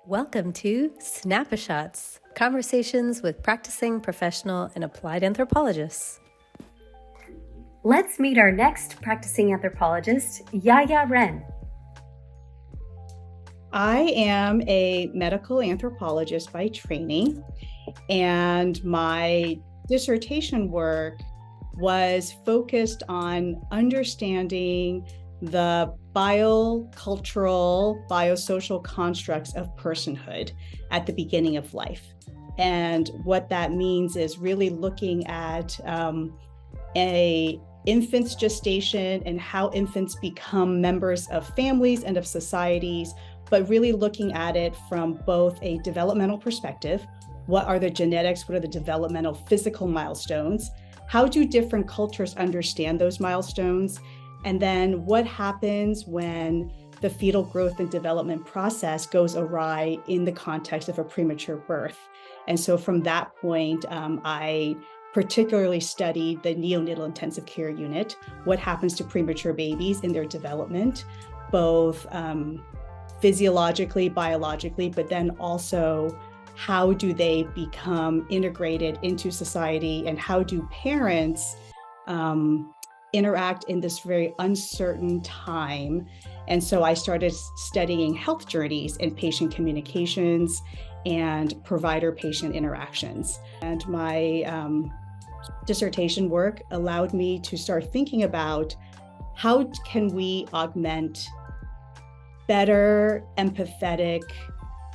Welcome to sNAPAshots, conversations with practicing professional and applied anthropologists. Let's meet our next practicing anthropologist, Yaya Ren. I am a medical anthropologist by training, and my dissertation work was focused on understanding the biocultural, biosocial constructs of personhood at the beginning of life. And what that means is really looking at a infant's gestation and how infants become members of families and of societies, but really looking at it from both a developmental perspective. What are the genetics? What are the developmental physical milestones? How do different cultures understand those milestones? And then what happens when the fetal growth and development process goes awry in the context of a premature birth? And so from that point, I particularly studied the neonatal intensive care unit, what happens to premature babies in their development, both physiologically, biologically, but then also how do they become integrated into society, and how do parents interact in this very uncertain time. And so I started studying health journeys and patient communications and provider-patient interactions. And my dissertation work allowed me to start thinking about how can we augment better, empathetic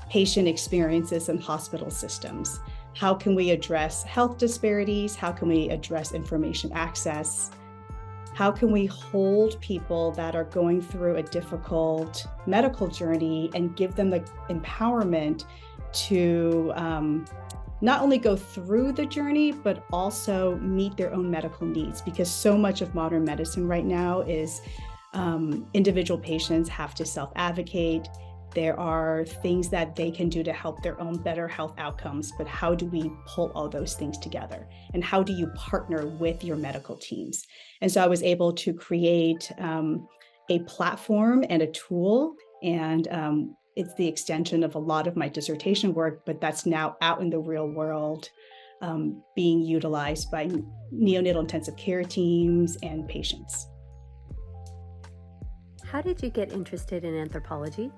patient experiences in hospital systems? How can we address health disparities? How can we address information access? How can we hold people that are going through a difficult medical journey and give them the empowerment to not only go through the journey, but also meet their own medical needs? Because so much of modern medicine right now is individual patients have to self-advocate. There are things that they can do to help their own better health outcomes, but how do we pull all those things together? And how do you partner with your medical teams? And so I was able to create a platform and a tool, and it's the extension of a lot of my dissertation work, but that's now out in the real world, being utilized by neonatal intensive care teams and patients. How did you get interested in anthropology?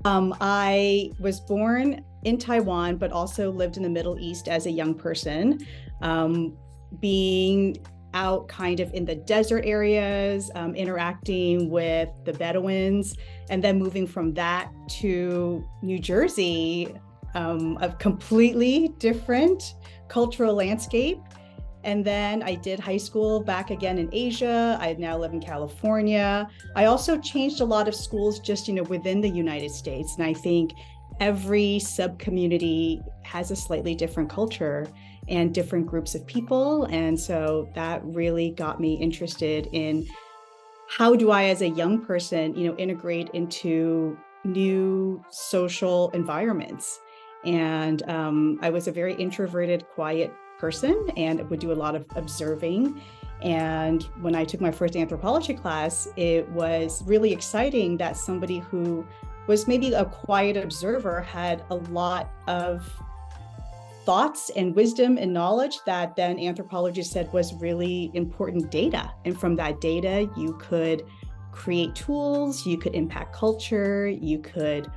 I was born in Taiwan, but also lived in the Middle East as a young person, being out kind of in the desert areas, interacting with the Bedouins, and then moving from that to New Jersey, a completely different cultural landscape. And then I did high school back again in Asia. I now live in California. I also changed a lot of schools just, within the United States. And I think every sub-community has a slightly different culture and different groups of people. And so that really got me interested in how do I, as a young person, integrate into new social environments. And I was a very introverted, quiet person and would do a lot of observing. And when I took my first anthropology class, it was really exciting that somebody who was maybe a quiet observer had a lot of thoughts and wisdom and knowledge that then anthropologists said was really important data. And from that data, you could create tools, you could impact culture, you could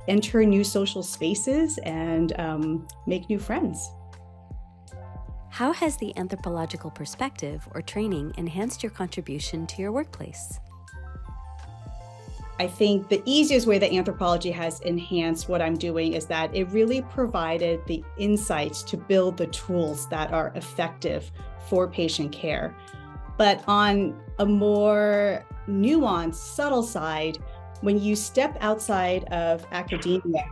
enter new social spaces and make new friends. How has the anthropological perspective or training enhanced your contribution to your workplace? I think the easiest way that anthropology has enhanced what I'm doing is that it really provided the insights to build the tools that are effective for patient care. But on a more nuanced, subtle side, when you step outside of academia,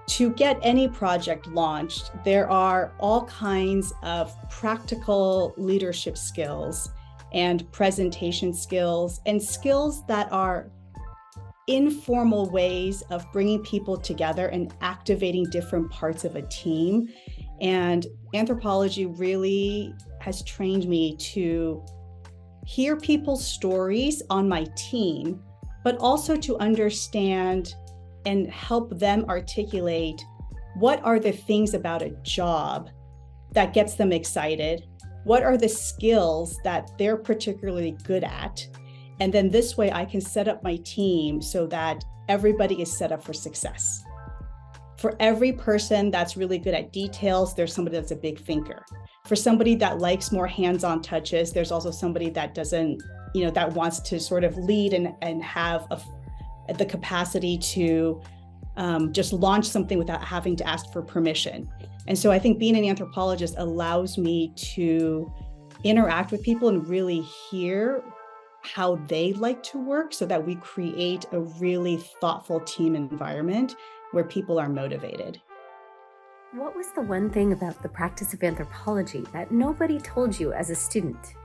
to get any project launched, there are all kinds of practical leadership skills and presentation skills and skills that are informal ways of bringing people together and activating different parts of a team. And anthropology really has trained me to hear people's stories on my team, but also to understand and help them articulate what are the things about a job that gets them excited, what are the skills that they're particularly good at, and then this way I can set up my team so that everybody is set up for success. For every person that's really good at details, there's somebody that's a big thinker. For somebody that likes more hands-on touches, there's also somebody that doesn't, that wants to sort of lead and have the capacity to just launch something without having to ask for permission. And so I think being an anthropologist allows me to interact with people and really hear how they like to work so that we create a really thoughtful team environment where people are motivated. What was the one thing about the practice of anthropology that nobody told you as a student?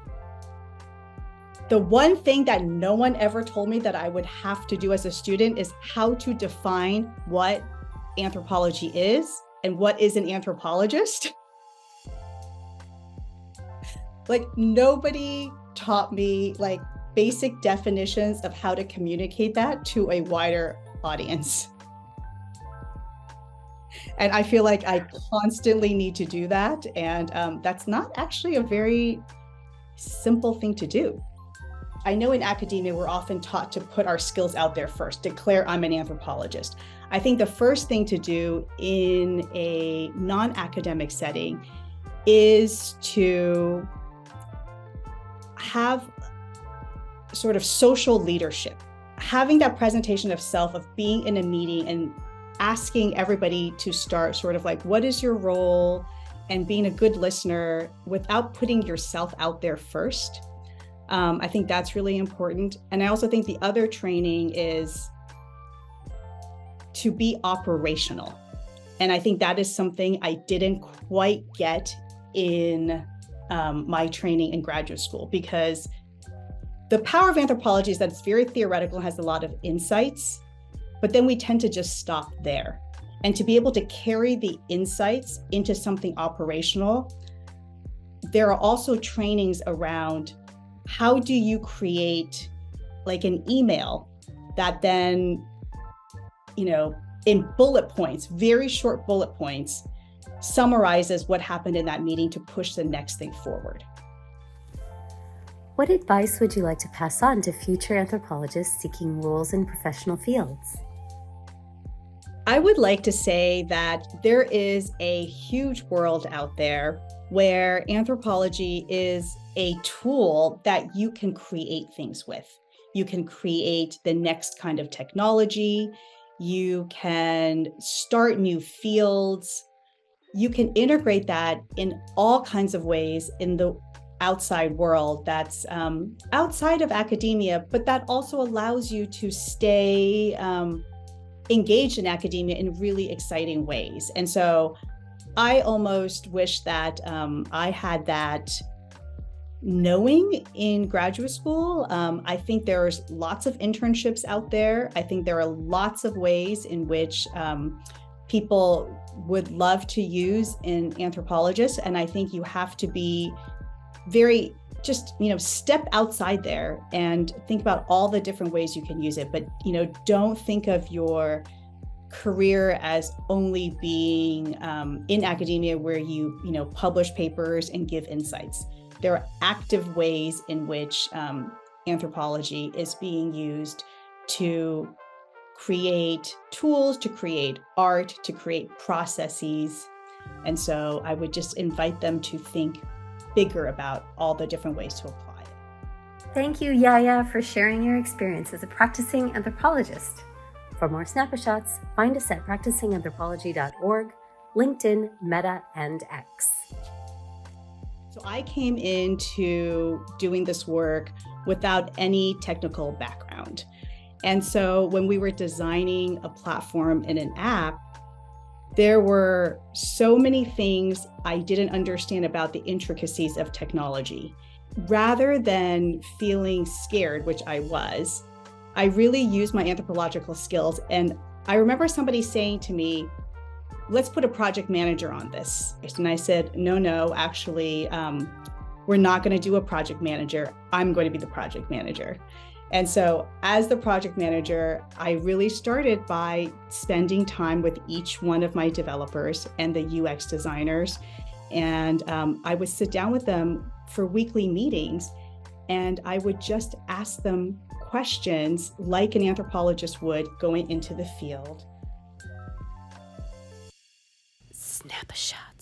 The one thing that no one ever told me that I would have to do as a student is how to define what anthropology is and what is an anthropologist. Like, nobody taught me like basic definitions of how to communicate that to a wider audience. And I feel like I constantly need to do that. And that's not actually a very simple thing to do. I know in academia, we're often taught to put our skills out there first, declare I'm an anthropologist. I think the first thing to do in a non-academic setting is to have sort of social leadership, having that presentation of self, of being in a meeting and asking everybody to start sort of like, what is your role, and being a good listener without putting yourself out there first. I think that's really important. And I also think the other training is to be operational. And I think that is something I didn't quite get in my training in graduate school, because the power of anthropology is that it's very theoretical, has a lot of insights, but then we tend to just stop there. And to be able to carry the insights into something operational, there are also trainings around how do you create like an email that then, in bullet points, very short bullet points, summarizes what happened in that meeting to push the next thing forward. What advice would you like to pass on to future anthropologists seeking roles in professional fields? I would like to say that there is a huge world out there where anthropology is a tool that you can create things with. You can create the next kind of technology. You can start new fields. You can integrate that in all kinds of ways in the outside world that's outside of academia, but that also allows you to stay engaged in academia in really exciting ways. And so I almost wish that I had that knowing in graduate school. I think there's lots of internships out there. I think there are lots of ways in which people would love to use an anthropologist. And I think you have to be very step outside there and think about all the different ways you can use it. But, don't think of your career as only being in academia where you publish papers and give insights. There are active ways in which anthropology is being used to create tools, to create art, to create processes. And so I would just invite them to think bigger about all the different ways to apply it. Thank you, Yaya, for sharing your experience as a practicing anthropologist. For more SNAPAshots, find us at practicinganthropology.org, LinkedIn, Meta, and X. So I came into doing this work without any technical background. And so when we were designing a platform and an app, there were so many things I didn't understand about the intricacies of technology. Rather than feeling scared, which I was, I really used my anthropological skills. And I remember somebody saying to me, let's put a project manager on this. And I said, no, actually, we're not going to do a project manager. I'm going to be the project manager. And so as the project manager, I really started by spending time with each one of my developers and the UX designers. And I would sit down with them for weekly meetings, and I would just ask them questions like an anthropologist would going into the field. SNAPAshots.